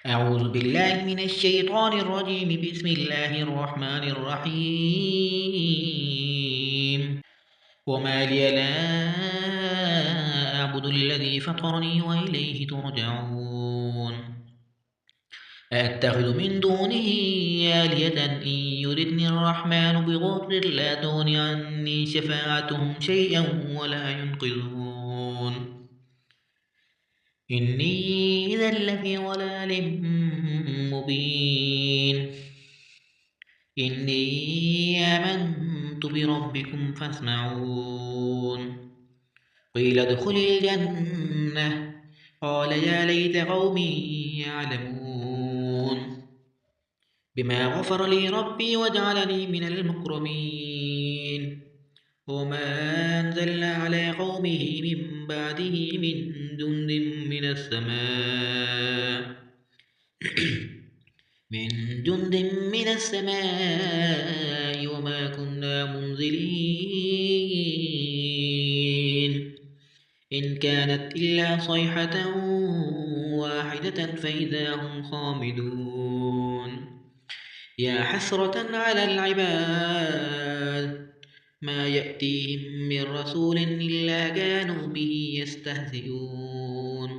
أعوذ بالله من الشيطان الرجيم. بسم الله الرحمن الرحيم. وما لي لا أعبد الذي فطرني وإليه ترجعون. أأتخذ من دونه آلهة إن يردني الرحمن بضر لا تغن عني شفاعتهم شيئا ولا ينقذون. إني إذا لفي ضلال مبين. إني آمنت بربكم فاسمعون. قيل ادخل الجنة. قال يا ليت قومي يعلمون. بما غفر لي ربي وجعلني من المكرمين. وما أنزلنا على قومه من بعده من جند من السماء من جند من السماء وما كنا منزلين. إن كانت إلا صيحة واحدة فإذا هم خامدون. يا حسرة على العباد ما يأتيهم من رسول إلا كانوا به يستهزئون.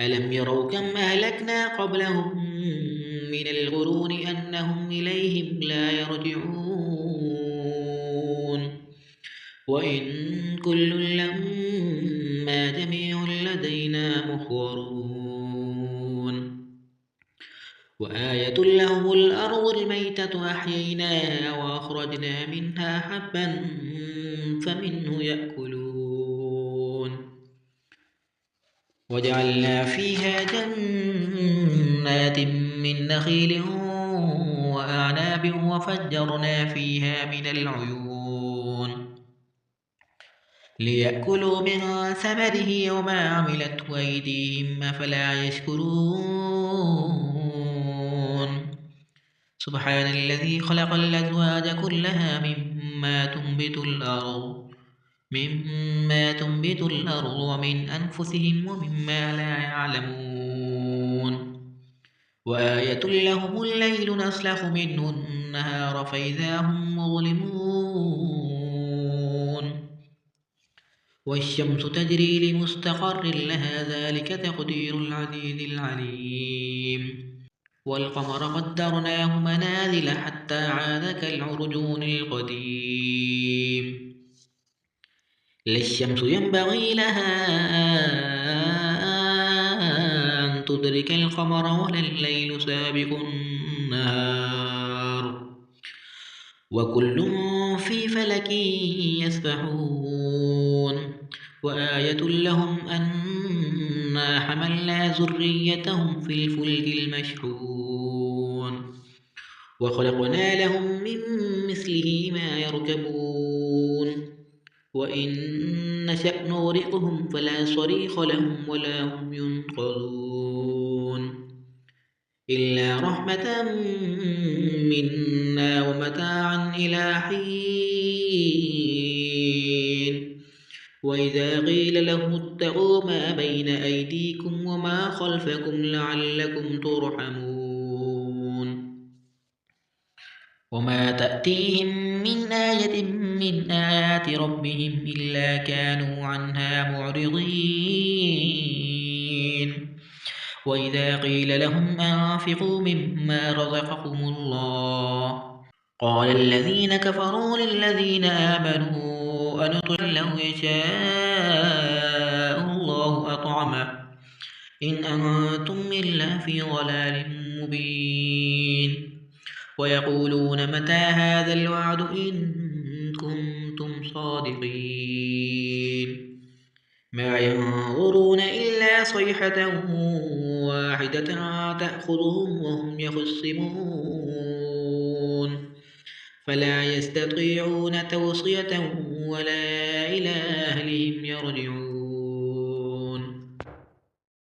ألم يروا كم أهلكنا قبلهم من القرون أنهم إليهم لا يرجعون. وإن كل لما جميع لدينا محضرون. وآية لهم الأرض الميتة أحييناها وأخرجنا منها حبا فمنه يأكلون. وجعلنا فيها جنات من نخيل وأعناب وفجرنا فيها من العيون ليأكلوا من ثمره وما عملته أيديهم أفلا يشكرون. سبحان الذي خلق الأزواج كلها مما تنبت الأرض ومن أنفسهم ومما لا يعلمون. وآية لهم الليل نسلخ منه النهار فإذا هم مظلمون. والشمس تجري لمستقر لها ذلك تقدير العزيز العليم. والقمر قدرناه منازل حتى عاد كالعرجون القديم. لا الشمس ينبغي لها أن تدرك القمر ولا الليل سابق النهار وكل في فلك يسبحون. وآية لهم أنا حملنا ذريتهم في الفلك المشحون وخلقنا لهم من مثله ما يركبون. وإن نشأ نغرقهم فلا صريخ لهم ولا هم ينقذون إلا رحمة منا ومتاعا إلى حين. وإذا قيل لهم اتقوا ما بين أيديكم وما خلفكم لعلكم ترحمون. وما تأتيهم من آية من آيات ربهم إلا كانوا عنها معرضين. وإذا قيل لهم أنفقوا مما رزقكم الله قال الذين كفروا للذين آمنوا أنطعم لو يشاء الله أطعمه إن أنتم إلا في ضلال مبين. ويقولون متى هذا الوعد إن كنتم صادقين. ما ينظرون إلا صيحة واحدة تأخذهم وهم يخصمون فلا يستطيعون توصية ولا إلى أهلهم يرجعون.